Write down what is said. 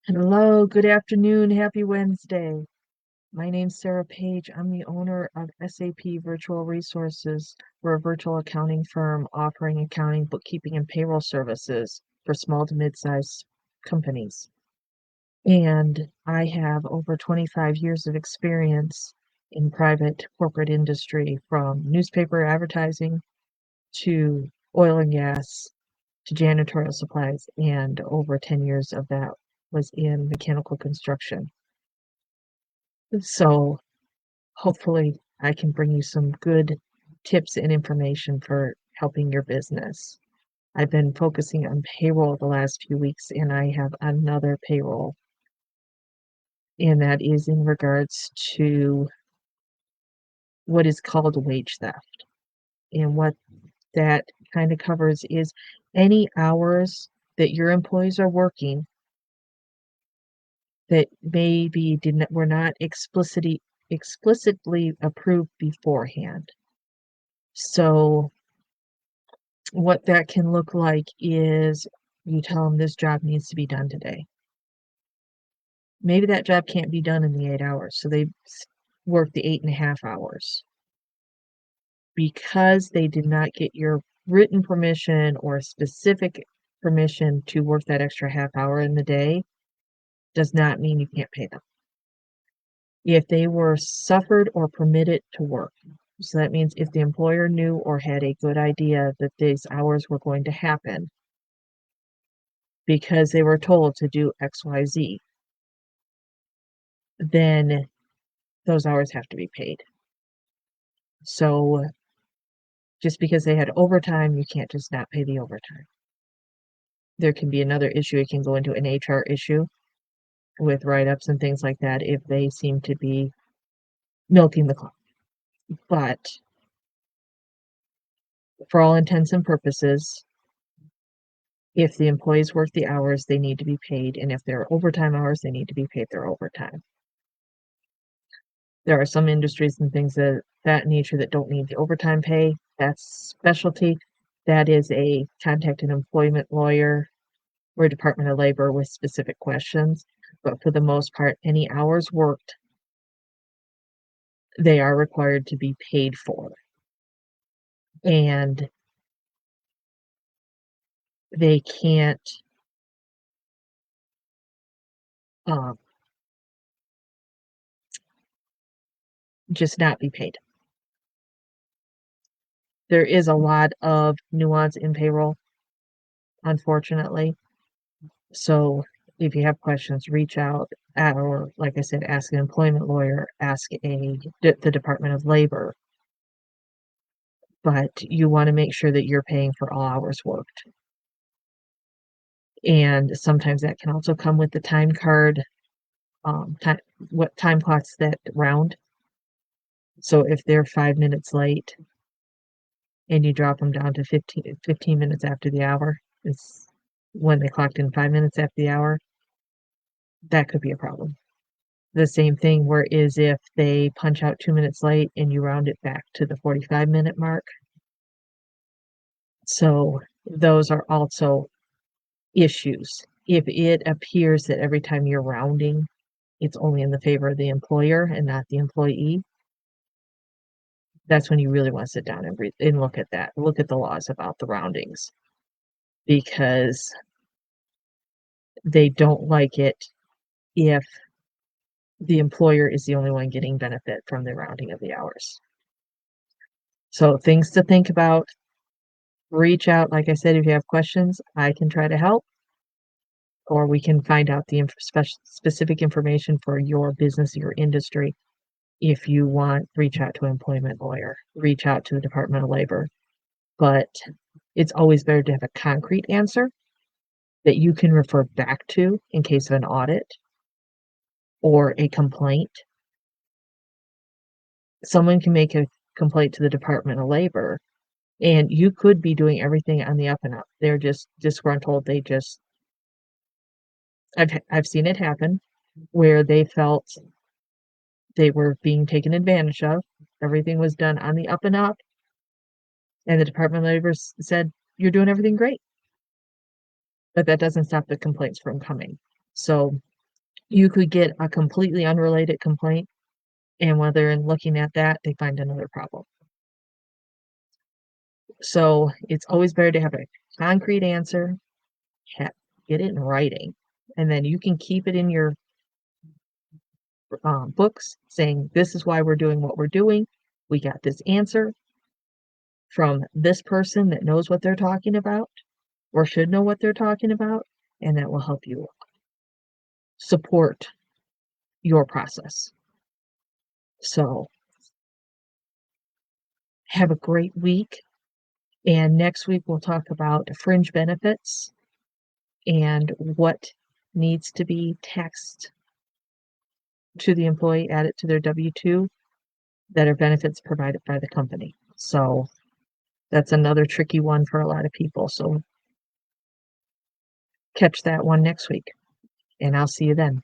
Hello, good afternoon, happy Wednesday. My name's Sarah Page. I'm the owner of SAP Virtual Resources. We're a virtual accounting firm offering accounting, bookkeeping, and payroll services for small to mid-sized companies. And I have over 25 years of experience in private corporate industry, from newspaper advertising to oil and gas to janitorial supplies, and over 10 years of that was in mechanical construction. So hopefully I can bring you some good tips and information for helping your business. I've been focusing on payroll the last few weeks, and I have another payroll, and that is in regards to what is called wage theft. And what that kind of covers is any hours that your employees are working that maybe were not explicitly approved beforehand. So what that can look like is you tell them this job needs to be done today. Maybe that job can't be done in the 8 hours, so they work the 8.5 hours. Because they did not get your written permission or specific permission to work that extra half hour in the day, does not mean you can't pay them. If they were suffered or permitted to work, so that means if the employer knew or had a good idea that these hours were going to happen because they were told to do XYZ, then those hours have to be paid. So just because they had overtime, you can't just not pay the overtime. There can be another issue. It can go into an HR issue with write-ups and things like that if they seem to be milking the clock. But for all intents and purposes, if the employees work the hours, they need to be paid, and if there are overtime hours, they need to be paid their overtime. There are some industries and things of that nature that don't need the overtime pay. That's specialty. That is a contact an employment lawyer or Department of Labor with specific questions. But for the most part, any hours worked, they are required to be paid for. And they can't um, just not be paid. There is a lot of nuance in payroll, unfortunately. So if you have questions, reach out or like I said, ask an employment lawyer, ask the Department of Labor. But you want to make sure that you're paying for all hours worked. And sometimes that can also come with the time card, what time clocks that round. So if they're 5 minutes late and you drop them down to 15 minutes after the hour, is when they clocked in 5 minutes after the hour, that could be a problem. The same thing where is if they punch out 2 minutes late and you round it back to the 45-minute mark. So those are also issues. If it appears that every time you're rounding, it's only in the favor of the employer and not the employee, that's when you really want to sit down and look at that. Look at the laws about the roundings, because they don't like it if the employer is the only one getting benefit from the rounding of the hours. So things to think about. Reach out. Like I said, if you have questions, I can try to help, or we can find out the specific information for your business, your industry. If you want, reach out to an employment lawyer, reach out to the Department of Labor. But it's always better to have a concrete answer that you can refer back to in case of an audit or a complaint. Someone can make a complaint to the Department of Labor, and you could be doing everything on the up and up. They're just disgruntled. I've seen it happen where they felt they were being taken advantage of. Everything was done on the up and up, and the Department of Labor said, "You're doing everything great." But that doesn't stop the complaints from coming. So You could get a completely unrelated complaint, and when they're looking at that, they find another problem. So it's always better to have a concrete answer, get it in writing, and then you can keep it in your books saying, this is why we're doing what we're doing. We got this answer from this person that knows what they're talking about or should know what they're talking about, and that will help you support your process. So have a great week. And next week, we'll talk about fringe benefits and what needs to be taxed to the employee, added to their W-2 that are benefits provided by the company. So that's another tricky one for a lot of people. So catch that one next week, and I'll see you then.